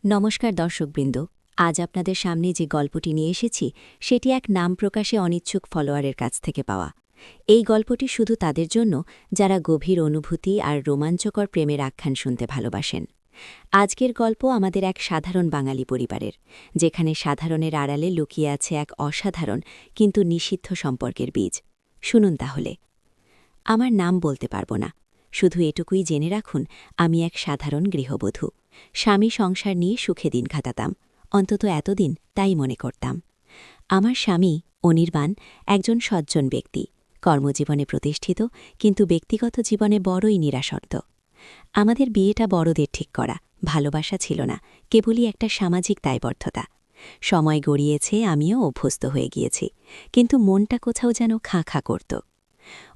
নমস্কার দর্শকবৃন্দ। আজ আপনাদের সামনে যে গল্পটি নিয়ে এসেছি সেটি এক নাম প্রকাশে অনিচ্ছুক ফলোয়ারের কাছ থেকে পাওয়া। এই গল্পটি শুধু তাদের জন্য যারা গভীর অনুভূতি আর রোমাঞ্চকর প্রেমের আখ্যান শুনতে ভালোবাসেন। আজকের গল্প আমাদের এক সাধারণ বাঙালি পরিবারের, যেখানে সাধারণের আড়ালে লুকিয়ে আছে এক অসাধারণ কিন্তু নিষিদ্ধ সম্পর্কের বীজ। শুনুন তাহলে। আমার নাম বলতে পারব না, শুধু এটুকুই জেনে রাখুন, আমি এক সাধারণ গৃহবধূ। স্বামী সংসার নিয়ে সুখে দিন কাটাতাম, অন্তত এতদিন তাই মনে করতাম। আমার স্বামী অনির্বাণ একজন সজ্জন ব্যক্তি, কর্মজীবনে প্রতিষ্ঠিত, কিন্তু ব্যক্তিগত জীবনে বড়ই নিরাসক্ত। আমাদের বিয়েটা বড়দের ঠিক করা, ভালোবাসা ছিল না, কেবলই একটা সামাজিক দায়বদ্ধতা। সময় গড়িয়েছে, আমিও অভ্যস্ত হয়ে গিয়েছি, কিন্তু মনটা কোথাও যেন খাঁ খাঁ করত।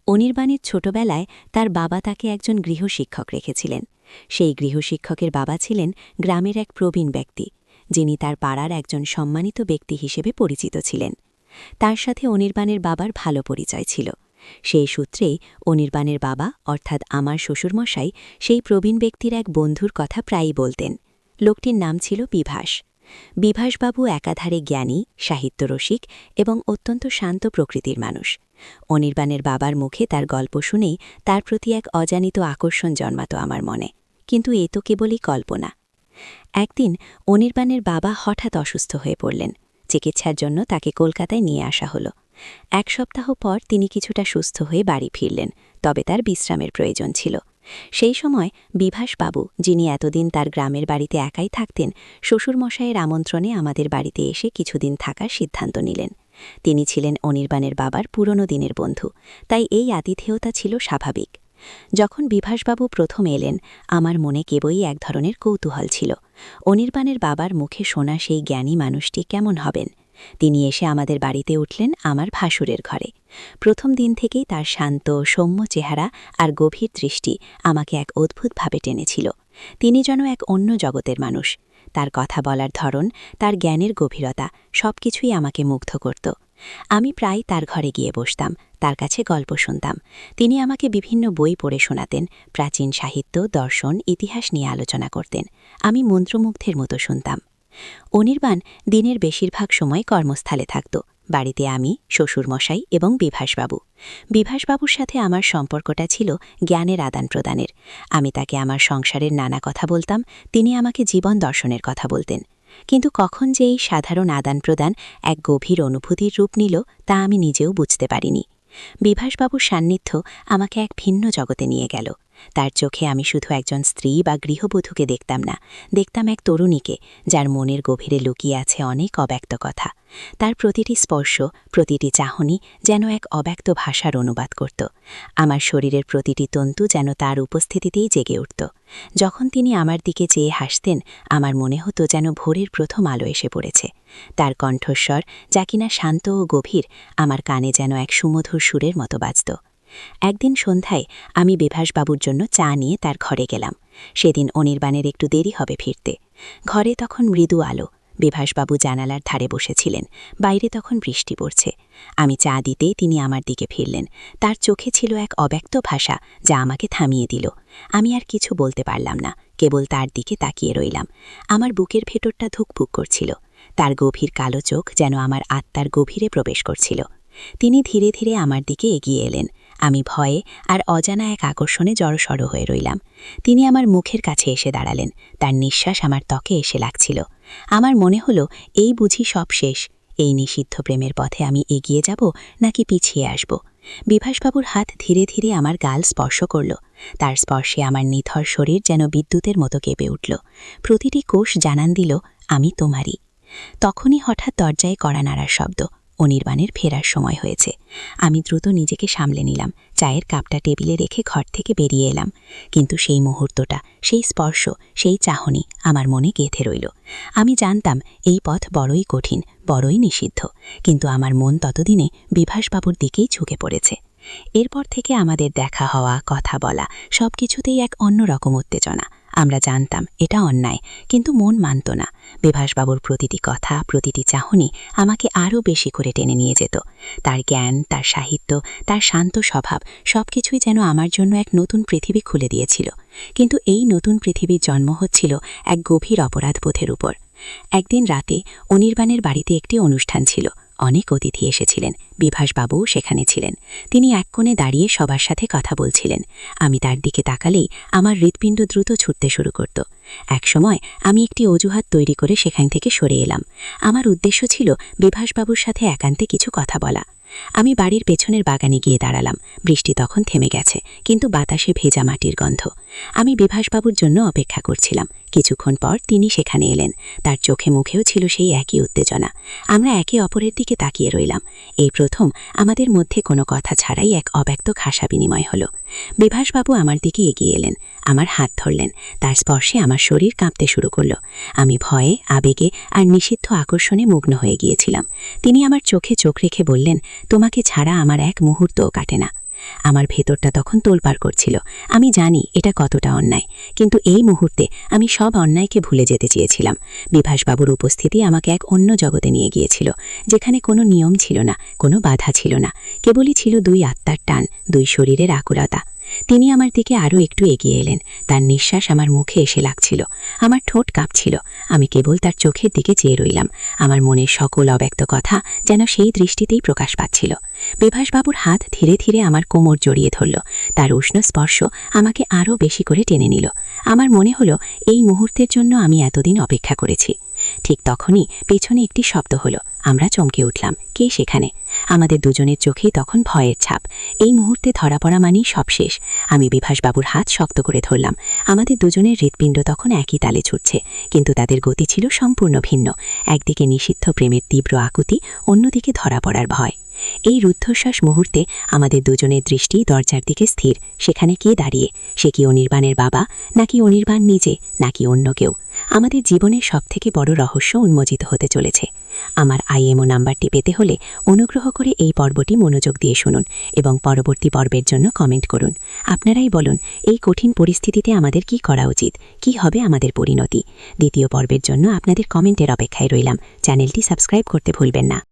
অনির্বাণের ছোটবেলায় তার বাবা তাকে একজন গৃহশিক্ষক রেখেছিলেন। সেই গৃহশিক্ষকের বাবা ছিলেন গ্রামের এক প্রবীণ ব্যক্তি, যিনি তার পাড়ার একজন সম্মানিত ব্যক্তি হিসেবে পরিচিত ছিলেন। তার সাথে অনির্বাণের বাবার ভালো পরিচয় ছিল। সেই সূত্রেই অনির্বাণের বাবা অর্থাৎ আমার শ্বশুরমশাই সেই প্রবীণ ব্যক্তির এক বন্ধুর কথা প্রায়ই বলতেন। লোকটির নাম ছিল বিভাস। বিভাসবাবু একাধারে জ্ঞানী, সাহিত্যরসিক এবং অত্যন্ত শান্ত প্রকৃতির মানুষ। অনির্বাণের বাবার মুখে তার গল্প শুনেই তার প্রতি এক অজানিত আকর্ষণ জন্মাত আমার মনে, কিন্তু এ তো কেবলই কল্পনা। একদিন অনির্বাণের বাবা হঠাৎ অসুস্থ হয়ে পড়লেন। চিকিৎসার জন্য তাকে কলকাতায় নিয়ে আসা হলো। এক সপ্তাহ পর তিনি কিছুটা সুস্থ হয়ে বাড়ি ফিরলেন, তবে তার বিশ্রামের প্রয়োজন ছিল। সেই সময় বিভাসবাবু, যিনি এতদিন তার গ্রামের বাড়িতে একাই থাকতেন, শ্বশুরমশায়ের আমন্ত্রণে আমাদের বাড়িতে এসে কিছুদিন থাকার সিদ্ধান্ত নিলেন। তিনি ছিলেন অনির্বাণের বাবার পুরনো দিনের বন্ধু, তাই এই আতিথেয়তা ছিল স্বাভাবিক। যখন বিভাসবাবু প্রথম এলেন, আমার মনে কেবলই এক ধরনের কৌতূহল ছিল। অনির্বাণের বাবার মুখে শোনা সেই জ্ঞানী মানুষটি কেমন হবেন। তিনি এসে আমাদের বাড়িতে উঠলেন আমার ভাসুরের ঘরে। প্রথম দিন থেকেই তার শান্ত, সৌম্য চেহারা আর গভীর দৃষ্টি আমাকে এক অদ্ভুতভাবে টেনেছিল। তিনি যেন এক অন্য জগতের মানুষ। তার কথা বলার ধরন, তার জ্ঞানের গভীরতা সবকিছুই আমাকে মুগ্ধ করত। আমি প্রায় তার ঘরে গিয়ে বসতাম, তার কাছে গল্প শুনতাম। তিনি আমাকে বিভিন্ন বই পড়ে শোনাতেন, প্রাচীন সাহিত্য, দর্শন, ইতিহাস নিয়ে আলোচনা করতেন। আমি মন্ত্রমুগ্ধের মতো শুনতাম। অনির্বাণ দিনের বেশিরভাগ সময় কর্মস্থলে থাকত। বাড়িতে আমি, শ্বশুরমশাই এবং বিভাসবাবু। বিভাসবাবুর সাথে আমার সম্পর্কটা ছিল জ্ঞানের আদান প্রদানের। আমি তাকে আমার সংসারের নানা কথা বলতাম, তিনি আমাকে জীবন দর্শনের কথা বলতেন। কিন্তু কখন যে এই সাধারণ আদান প্রদান এক গভীর অনুভূতির রূপ নিল, তা আমি নিজেও বুঝতে পারিনি। বিভাসবাবুর সান্নিধ্য আমাকে এক ভিন্ন জগতে নিয়ে গেল। তার চোখে আমি শুধু একজন স্ত্রী বা গৃহবধূকে দেখতাম না, দেখতাম এক তরুণীকে, যার মনের গভীরে লুকিয়ে আছে অনেক অব্যক্ত কথা। তার প্রতিটি স্পর্শ, প্রতিটি চাহনি যেন এক অব্যক্ত ভাষার অনুবাদ করত। আমার শরীরের প্রতিটি তন্তু যেন তার উপস্থিতিতেই জেগে উঠত। যখন তিনি আমার দিকে চেয়ে হাসতেন, আমার মনে হতো যেন ভোরের প্রথম আলো এসে পড়েছে। তার কণ্ঠস্বর, যা কিনা শান্ত ও গভীর, আমার কানে যেন এক সুমধুর সুরের মতো বাজত। একদিন সন্ধ্যায় আমি বিভাসবাবুর জন্য চা নিয়ে তার ঘরে গেলাম। সেদিন অনির্বাণের একটু দেরি হবে ফিরতে। ঘরে তখন মৃদু আলো। বিভাসবাবু জানালার ধারে বসেছিলেন, বাইরে তখন বৃষ্টি পড়ছে। আমি চা দিতেই তিনি আমার দিকে ফিরলেন। তার চোখে ছিল এক অব্যক্ত ভাষা, যা আমাকে থামিয়ে দিল। আমি আর কিছু বলতে পারলাম না, কেবল তার দিকে তাকিয়ে রইলাম। আমার বুকের ভেতরটা ধুকপুক করছিল। তার গভীর কালো চোখ যেন আমার আত্মার গভীরে প্রবেশ করছিল। তিনি ধীরে ধীরে আমার দিকে এগিয়ে এলেন। আমি ভয়ে আর অজানা এক আকর্ষণে জড়সড় হয়ে রইলাম। তিনি আমার মুখের কাছে এসে দাঁড়ালেন। তার নিঃশ্বাস আমার ত্বকে এসে লাগছিল। আমার মনে হলো, এই বুঝি সব শেষ। এই নিষিদ্ধ প্রেমের পথে আমি এগিয়ে যাব নাকি পিছিয়ে আসব। বিভাসবাবুর হাত ধীরে ধীরে আমার গাল স্পর্শ করল। তার স্পর্শে আমার নিথর শরীর যেন বিদ্যুতের মতো কেঁপে উঠল। প্রতিটি কোষ জানান দিল, আমি তোমারই। তখনই হঠাৎ দরজায় কড়া নাড়ার শব্দ। অনির্বাণের ফেরার সময় হয়েছে। আমি দ্রুত নিজেকে সামলে নিলাম, চায়ের কাপটা টেবিলে রেখে ঘর থেকে বেরিয়ে এলাম। কিন্তু সেই মুহূর্তটা, সেই স্পর্শ, সেই চাহনি আমার মনে গেঁথে রইল। আমি জানতাম এই পথ বড়ই কঠিন, বড়ই নিষিদ্ধ, কিন্তু আমার মন ততদিনে বিভাসবাবুর দিকেই ঝুঁকে পড়েছে। এরপর থেকে আমাদের দেখা হওয়া, কথা বলা সবকিছুতেই এক অন্যরকম উত্তেজনা। আমরা জানতাম এটা অন্যায়, কিন্তু মন মানত না। বিভাসবাবুর প্রতিটি কথা, প্রতিটি চাহনি আমাকে আরও বেশি করে টেনে নিয়ে যেত। তার জ্ঞান, তার সাহিত্য, তার শান্ত স্বভাব সবকিছুই যেন আমার জন্য এক নতুন পৃথিবী খুলে দিয়েছিল। কিন্তু এই নতুন পৃথিবীর জন্ম হচ্ছিল এক গভীর অপরাধবোধের উপর। একদিন রাতে অনির্বাণের বাড়িতে একটি অনুষ্ঠান ছিল। অনেক অতিথি এসেছিলেন, বিভাসবাবুও সেখানে ছিলেন। তিনি এক কোণে দাঁড়িয়ে সবার সাথে কথা বলছিলেন। আমি তার দিকে তাকালেই আমার হৃৎপিণ্ড দ্রুত ছুটতে শুরু করত। একসময় আমি একটি অজুহাত তৈরি করে সেখান থেকে সরে এলাম। আমার উদ্দেশ্য ছিল বিভাসবাবুর সাথে একান্তে কিছু কথা বলা। আমি বাড়ির পেছনের বাগানে গিয়ে দাঁড়ালাম। বৃষ্টি তখন থেমে গেছে, কিন্তু বাতাসে ভেজা মাটির গন্ধ। আমি বিভাসবাবুর জন্য অপেক্ষা করছিলাম। কিছুক্ষণ পর তিনি সেখানে এলেন। তার চোখে মুখেও ছিল সেই একই উত্তেজনা। আমরা একে অপরের দিকে তাকিয়ে রইলাম। এই প্রথম আমাদের মধ্যে কোনো কথা ছাড়াই এক অব্যক্ত ভাষা বিনিময় হলো। বিভাসবাবু আমার দিকে এগিয়ে এলেন, আমার হাত ধরলেন। তার স্পর্শে আমার শরীর কাঁপতে শুরু করল। আমি ভয়ে, আবেগে আর নিষিদ্ধ আকর্ষণে মগ্ন হয়ে গিয়েছিলাম। তিনি আমার চোখে চোখ রেখে বললেন, তোমাকে ছাড়া আমার এক মুহূর্তও কাটে না। আমার ভেতরটা তখন তোলপাড় করছিল। আমি জানি এটা কতটা অন্যায়, কিন্তু এই মুহূর্তে আমি সব অন্যায়কে ভুলে যেতে চেয়েছিলাম। বিভাসবাবুর উপস্থিতি আমাকে এক অন্য জগতে নিয়ে গিয়েছিল, যেখানে কোনো নিয়ম ছিল না, কোনো বাধা ছিল না, কেবলই ছিল দুই আত্মার টান, দুই শরীরের আকুলতা। তিনি আমার দিকে আরও একটু এগিয়ে এলেন। তার নিঃশ্বাস আমার মুখে এসে লাগছিল। আমার ঠোঁট কাঁপছিল। আমি কেবল তার চোখের দিকে চেয়ে রইলাম। আমার মনের সকল অব্যক্ত কথা যেন সেই দৃষ্টিতেই প্রকাশ পাচ্ছিল। বিভাসবাবুর হাত ধীরে ধীরে আমার কোমর জড়িয়ে ধরল। তার উষ্ণ স্পর্শ আমাকে আরও বেশি করে টেনে নিল। আমার মনে হলো এই মুহূর্তের জন্য আমি এতদিন অপেক্ষা করেছি। ঠিক তখনই পেছনে একটি শব্দ হলো। আমরা চমকে উঠলাম। কে সেখানে? আমাদের দুজনের চোখেই তখন ভয়ের ছাপ। এই মুহূর্তে ধরা পড়া মানেই সব শেষ। আমি বিভাসবাবুর হাত শক্ত করে ধরলাম। আমাদের দুজনের হৃৎপিণ্ড তখন একই তালে ছুটছে, কিন্তু তাদের গতি ছিল সম্পূর্ণ ভিন্ন। একদিকে নিষিদ্ধ প্রেমের তীব্র আকুতি, অন্যদিকে ধরা পড়ার ভয়। এই রুদ্ধশ্বাস মুহূর্তে আমাদের দুজনের দৃষ্টি দরজার দিকে স্থির। সেখানে কে দাঁড়িয়ে? সে কি অনির্বাণের বাবা, নাকি অনির্বাণ নিজে, নাকি অন্য কেউ? আমাদের জীবনের সবথেকে বড় রহস্য উন্মোচিত হতে চলেছে। আমার IMO নাম্বারটি পেতে হলে অনুগ্রহ করে এই পর্বটি মনোযোগ দিয়ে শুনুন এবং পরবর্তী পর্বের জন্য কমেন্ট করুন। আপনারাই বলুন, এই কঠিন পরিস্থিতিতে আমাদের কি করা উচিত, কি হবে আমাদের পরিণতি। দ্বিতীয় পর্বের জন্য আপনাদের কমেন্টের অপেক্ষায় রইলাম। চ্যানেলটি সাবস্ক্রাইব করতে ভুলবেন না।